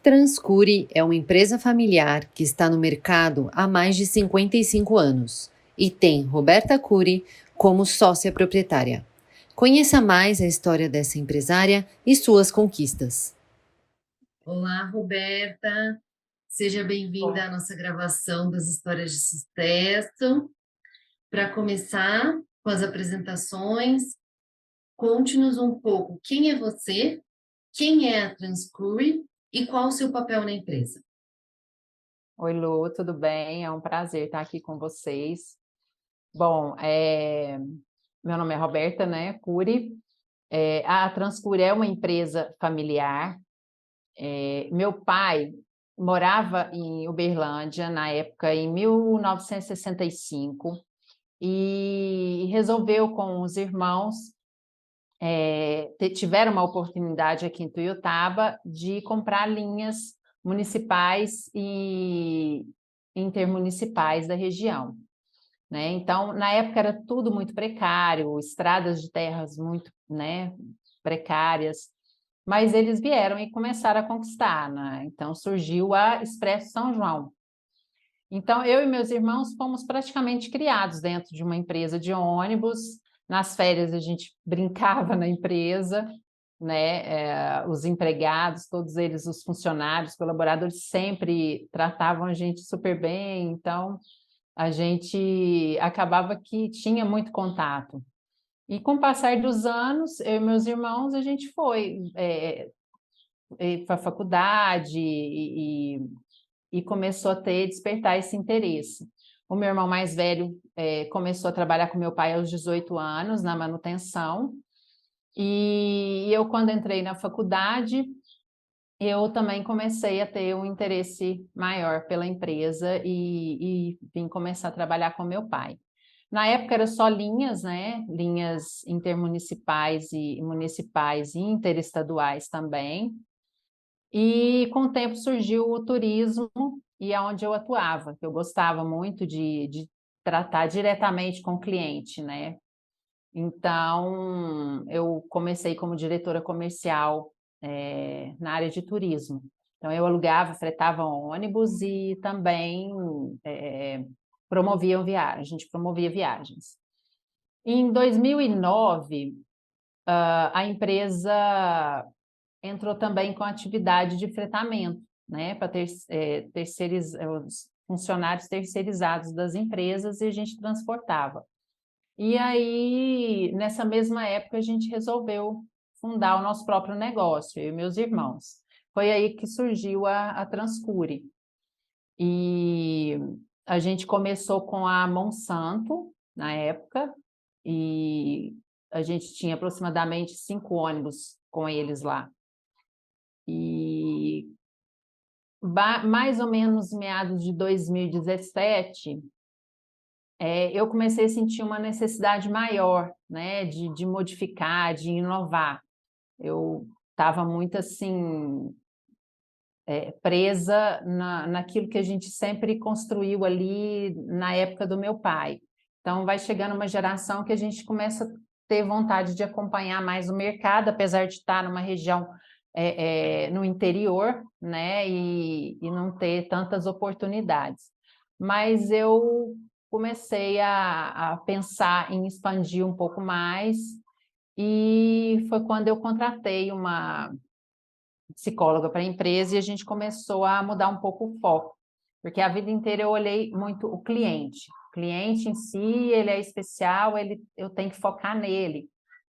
Transcure é uma empresa familiar que está no mercado há mais de 55 anos e tem Roberta Cury como sócia proprietária. Conheça mais a história dessa empresária e suas conquistas. Olá, Roberta. Seja bem-vinda Bom, à nossa gravação das histórias de sucesso. Para começar com as apresentações, conte-nos um pouco quem é você, quem é a Transcure e qual o seu papel na empresa. oi Lu, tudo bem? É um prazer estar aqui com vocês. Bom, meu nome é Roberta, né, Cury. A Transcure é uma empresa familiar. Meu pai morava em Uberlândia, na época, em 1965, e resolveu com os irmãos, tiveram uma oportunidade aqui em Tuiutaba de comprar linhas municipais e intermunicipais da região, né? Então, na época era tudo muito precário, estradas de terras muito, né, precárias, mas eles vieram e começaram a conquistar, né? Então surgiu a Expresso São João. Então, eu e meus irmãos fomos praticamente criados dentro de uma empresa de ônibus. Nas férias a gente brincava na empresa, né? Os empregados, todos eles, os funcionários, colaboradores, sempre tratavam a gente super bem. Então, a gente acabava que tinha muito contato. E com o passar dos anos, eu e meus irmãos, a gente foi para a faculdade e começou a despertar esse interesse. O meu irmão mais velho começou a trabalhar com meu pai aos 18 anos, na manutenção, e eu, quando entrei na faculdade, eu também comecei a ter um interesse maior pela empresa e vim começar a trabalhar com meu pai. Na época era só linhas, né? Linhas intermunicipais e municipais e interestaduais também. E com o tempo surgiu o turismo e é onde eu atuava, que eu gostava muito de tratar diretamente com o cliente, né? Então, eu comecei como diretora comercial na área de turismo. Então, eu alugava, fretava ônibus e também promovia viagens, a gente promovia viagens. Em 2009, a empresa entrou também com a atividade de fretamento, né, para os funcionários terceirizados das empresas e a gente transportava. E aí, nessa mesma época, a gente resolveu fundar o nosso próprio negócio, eu e meus irmãos. Foi aí que surgiu a Transcure. E a gente começou com a Monsanto, na época, e a gente tinha aproximadamente 5 ônibus com eles lá. E mais ou menos meados de 2017, eu comecei a sentir uma necessidade maior, né, de modificar, de inovar. Eu estava muito assim, presa naquilo que a gente sempre construiu ali na época do meu pai. Então, vai chegando uma geração que a gente começa a ter vontade de acompanhar mais o mercado, apesar de estar numa região no interior, né, e não ter tantas oportunidades. Mas eu comecei a pensar em expandir um pouco mais, e foi quando eu contratei uma psicóloga para a empresa e a gente começou a mudar um pouco o foco, porque a vida inteira eu olhei muito o cliente. O cliente em si, ele é especial, eu tenho que focar nele.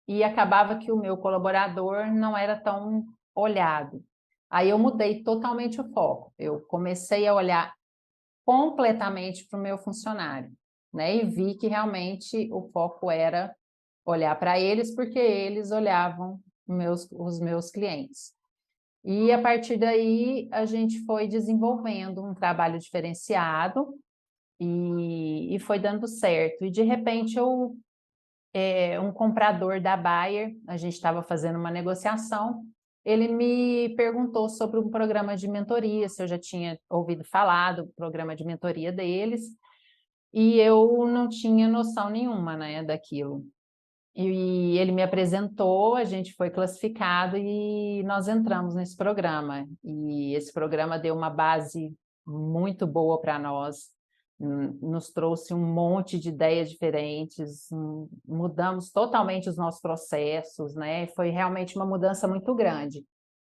E acabava que o meu colaborador não era tão olhado. Aí eu mudei totalmente o foco. Eu comecei a olhar completamente para o meu funcionário, né? E vi que realmente o foco era olhar para eles, porque eles olhavam os meus clientes. E a partir daí a gente foi desenvolvendo um trabalho diferenciado e foi dando certo. E de repente um comprador da Bayer, a gente estava fazendo uma negociação, ele me perguntou sobre um programa de mentoria, se eu já tinha ouvido falar do programa de mentoria deles, e eu não tinha noção nenhuma, né, daquilo. E ele me apresentou, a gente foi classificado e nós entramos nesse programa. E esse programa deu uma base muito boa para nós, nos trouxe um monte de ideias diferentes, mudamos totalmente os nossos processos, né? Foi realmente uma mudança muito grande.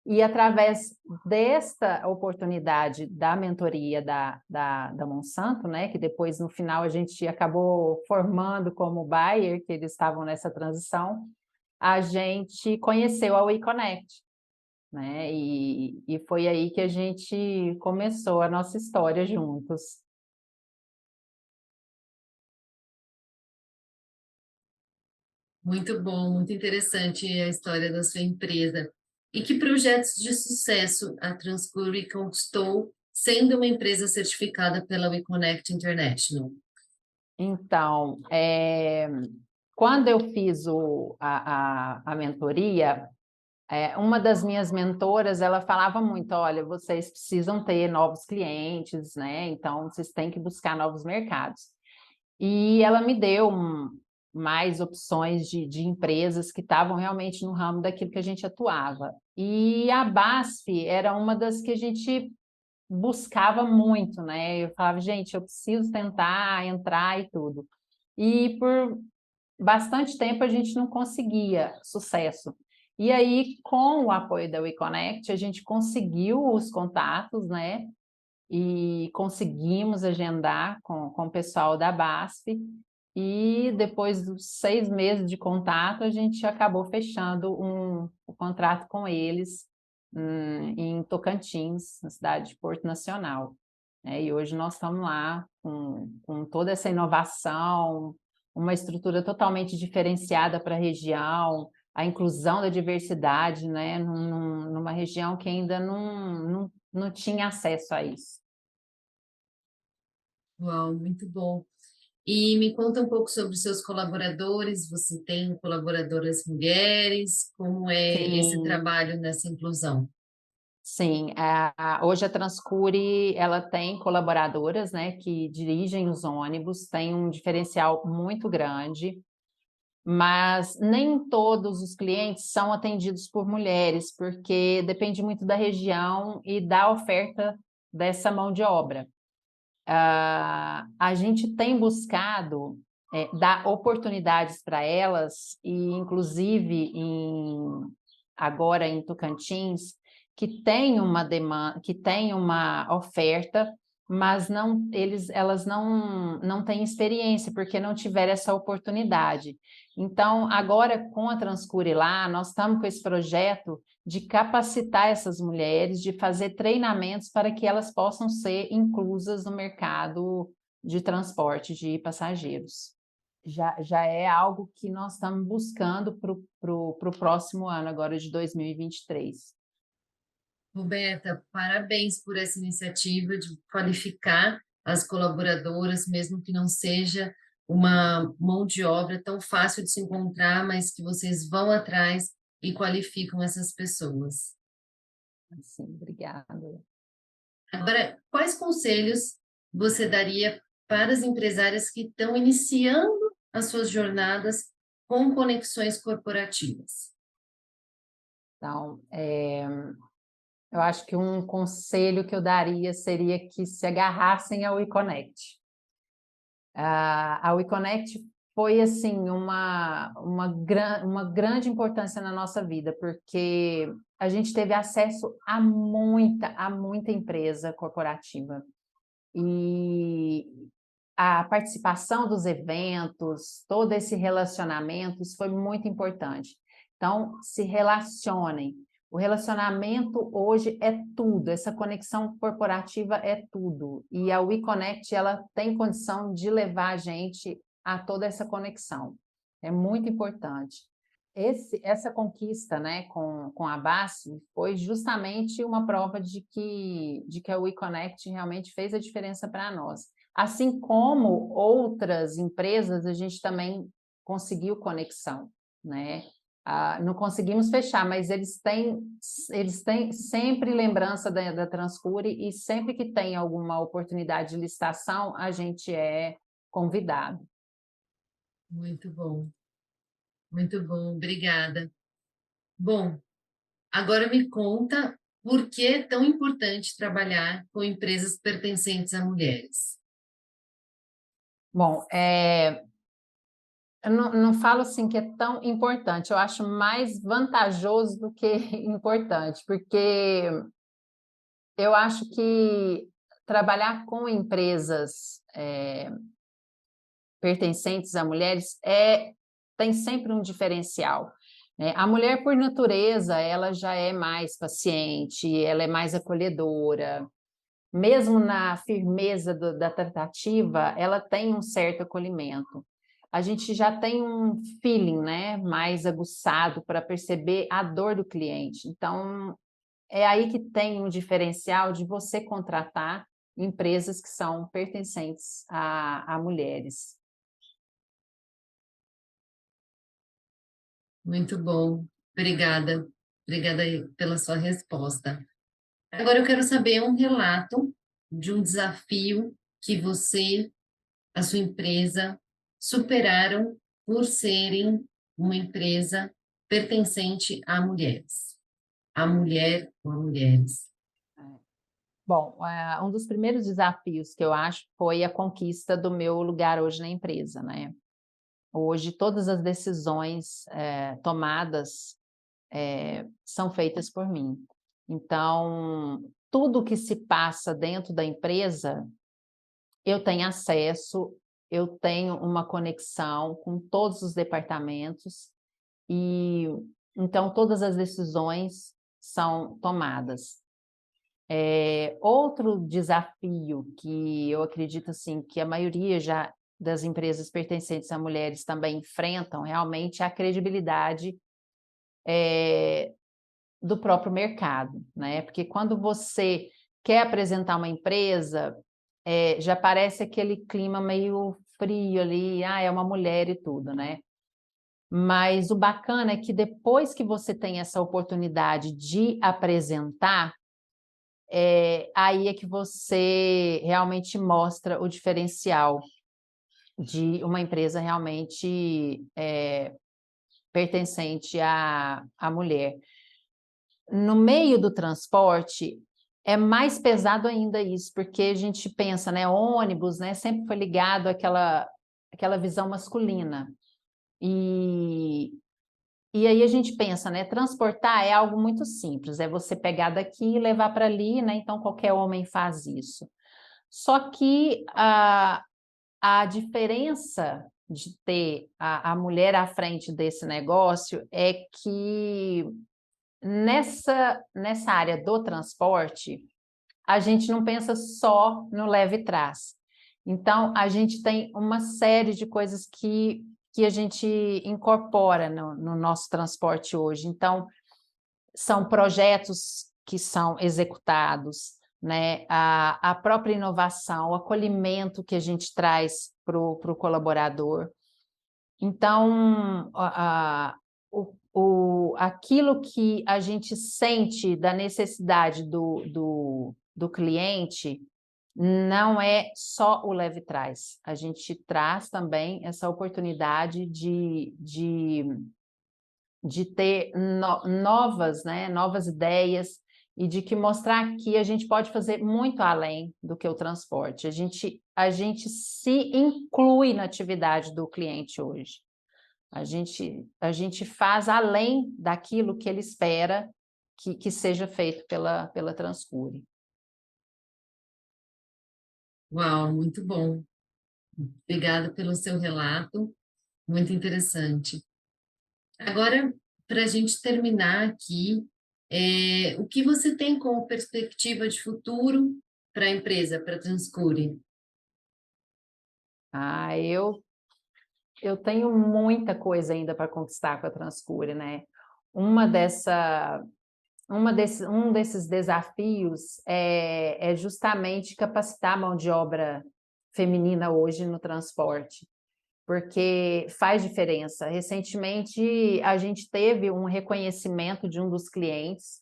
E através desta oportunidade da mentoria da Monsanto, né, que depois no final a gente acabou formando como Bayer, que eles estavam nessa transição, a gente conheceu a WeConnect, né, e foi aí que a gente começou a nossa história juntos. Muito bom, muito interessante a história da sua empresa. E que projetos de sucesso a Transcure conquistou sendo uma empresa certificada pela WeConnect International? Então, quando eu fiz a mentoria, uma das minhas mentoras, ela falava muito, olha, vocês precisam ter novos clientes, né? Então, vocês têm que buscar novos mercados. E ela me deu mais opções de empresas que estavam realmente no ramo daquilo que a gente atuava. E a BASF era uma das que a gente buscava muito, né? Eu falava, gente, eu preciso tentar entrar e tudo. E por bastante tempo a gente não conseguia sucesso. E aí, com o apoio da WeConnect, a gente conseguiu os contatos, né? E conseguimos agendar com o pessoal da BASF. E depois dos 6 meses de contato, a gente acabou fechando o contrato com eles em Tocantins, na cidade de Porto Nacional. E hoje nós estamos lá com toda essa inovação, uma estrutura totalmente diferenciada para a região, a inclusão da diversidade, né, numa região que ainda não tinha acesso a isso. Uau, muito bom. E me conta um pouco sobre os seus colaboradores. Você tem colaboradoras mulheres? Como é esse Sim, trabalho nessa inclusão? sim. Hoje a Transcure, ela tem colaboradoras, né, que dirigem os ônibus, tem um diferencial muito grande, mas nem todos os clientes são atendidos por mulheres, porque depende muito da região e da oferta dessa mão de obra. A gente tem buscado dar oportunidades para elas, e inclusive agora em Tocantins, que tem uma demanda, que tem uma oferta, mas elas não têm experiência, porque não tiveram essa oportunidade. Então, agora com a Transcure lá, nós estamos com esse projeto de capacitar essas mulheres, de fazer treinamentos para que elas possam ser inclusas no mercado de transporte de passageiros. Já é algo que nós estamos buscando para o próximo ano, agora de 2023. Roberta, parabéns por essa iniciativa de qualificar as colaboradoras, mesmo que não seja uma mão de obra tão fácil de se encontrar, mas que vocês vão atrás e qualificam essas pessoas. Sim, obrigada. Agora, quais conselhos você daria para as empresárias que estão iniciando as suas jornadas com conexões corporativas? Então, eu acho que um conselho que eu daria seria que se agarrassem ao WeConnect. A WeConnect foi assim uma grande importância na nossa vida, porque a gente teve acesso a muita empresa corporativa. E a participação dos eventos, todo esse relacionamento, isso foi muito importante. Então, se relacionem. O relacionamento hoje é tudo, essa conexão corporativa é tudo. E a WeConnect, ela tem condição de levar a gente a toda essa conexão. É muito importante. Essa conquista, né, com a BASF foi justamente uma prova de que a WeConnect realmente fez a diferença para nós. Assim como outras empresas, a gente também conseguiu conexão, né? Não conseguimos fechar, mas eles têm sempre lembrança da Transcure, e sempre que tem alguma oportunidade de licitação, a gente é convidado. Muito bom. Muito bom, obrigada. Bom, agora me conta por que é tão importante trabalhar com empresas pertencentes a mulheres. Bom, eu não falo assim que é tão importante, eu acho mais vantajoso do que importante, porque eu acho que trabalhar com empresas pertencentes a mulheres tem sempre um diferencial, né? A mulher, por natureza, ela já é mais paciente, ela é mais acolhedora, mesmo na firmeza da tratativa, ela tem um certo acolhimento. A gente já tem um feeling, né, mais aguçado para perceber a dor do cliente. Então, é aí que tem um diferencial de você contratar empresas que são pertencentes a mulheres. Muito bom, obrigada. Obrigada aí pela sua resposta. Agora eu quero saber um relato de um desafio que você, a sua empresa, superaram por serem uma empresa pertencente a mulheres. A mulher ou a mulheres. Bom, um dos primeiros desafios que eu acho foi a conquista do meu lugar hoje na empresa, né? Hoje todas as decisões tomadas são feitas por mim. Então, tudo que se passa dentro da empresa, eu tenho acesso, eu tenho uma conexão com todos os departamentos e então todas as decisões são tomadas. Outro desafio que eu acredito assim que a maioria já das empresas pertencentes a mulheres também enfrentam realmente é a credibilidade do próprio mercado, né? Porque quando você quer apresentar uma empresa, já parece aquele clima meio frio ali, é uma mulher e tudo, né? Mas o bacana é que depois que você tem essa oportunidade de apresentar, aí é que você realmente mostra o diferencial de uma empresa realmente pertencente à mulher. No meio do transporte, é mais pesado ainda isso, porque a gente pensa, né, ônibus, né, sempre foi ligado àquela visão masculina. E, e aí a gente pensa, né, transportar é algo muito simples, é você pegar daqui e levar para ali, né, então qualquer homem faz isso. Só que a diferença de ter a mulher à frente desse negócio é que nessa área do transporte, a gente não pensa só no leve e trás. Então, a gente tem uma série de coisas que a gente incorpora no nosso transporte hoje. Então, são projetos que são executados, né? A própria inovação, o acolhimento que a gente traz para o colaborador. Então, aquilo que a gente sente da necessidade do cliente não é só o leve trás. A gente traz também essa oportunidade de ter novas, né, novas ideias e de que mostrar que a gente pode fazer muito além do que o transporte. A gente se inclui na atividade do cliente hoje. A gente faz além daquilo que ele espera que seja feito pela Transcure. Uau, muito bom. Obrigada pelo seu relato, muito interessante. Agora, para a gente terminar aqui, o que você tem como perspectiva de futuro para a empresa, para a Transcure? Eu tenho muita coisa ainda para conquistar com a Transcure, né? Uma dessa, um desses desafios é justamente capacitar a mão de obra feminina hoje no transporte, porque faz diferença. Recentemente, a gente teve um reconhecimento de um dos clientes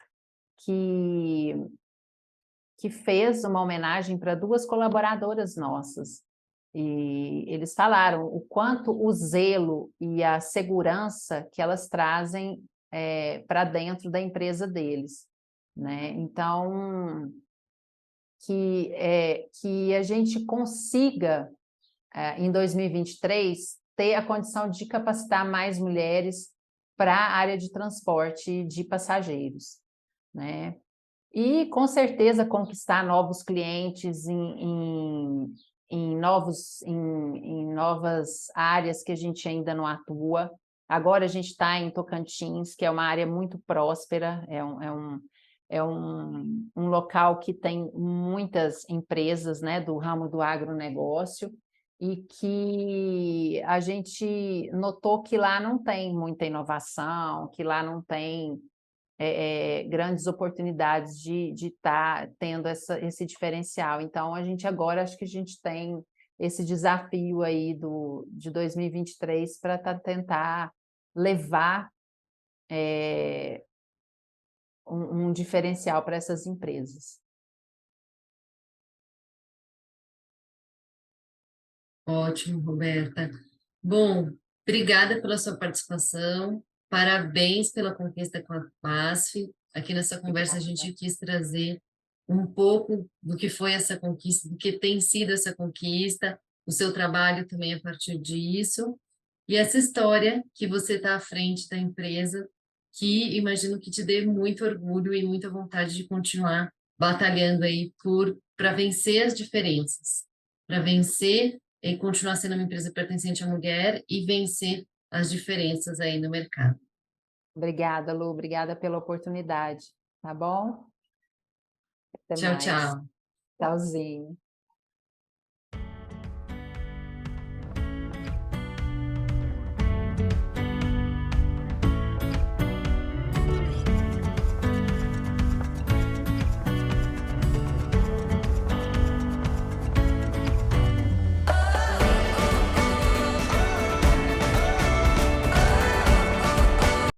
que fez uma homenagem para duas colaboradoras nossas. E eles falaram o quanto o zelo e a segurança que elas trazem para dentro da empresa deles, né? Então, que a gente consiga, em 2023, ter a condição de capacitar mais mulheres para a área de transporte de passageiros, né? E, com certeza, conquistar novos clientes em novas áreas que a gente ainda não atua. Agora a gente está em Tocantins, que é uma área muito próspera, é um local que tem muitas empresas, né, do ramo do agronegócio, e que a gente notou que lá não tem muita inovação, que lá não tem grandes oportunidades de estar tendo esse diferencial. Então, a gente agora, acho que a gente tem esse desafio aí de 2023 para tentar levar um diferencial para essas empresas. Ótimo, Roberta. Bom, obrigada pela sua participação, parabéns pela conquista com a PASF. Aqui nessa conversa a gente quis trazer um pouco do que foi essa conquista, do que tem sido essa conquista, o seu trabalho também a partir disso, e essa história que você está à frente da empresa, que imagino que te dê muito orgulho e muita vontade de continuar batalhando aí para vencer as diferenças, para vencer e continuar sendo uma empresa pertencente à mulher e vencer as diferenças aí no mercado. Obrigada, Lu, obrigada pela oportunidade, tá bom? Até Tchau, mais. tchau. Tchauzinho.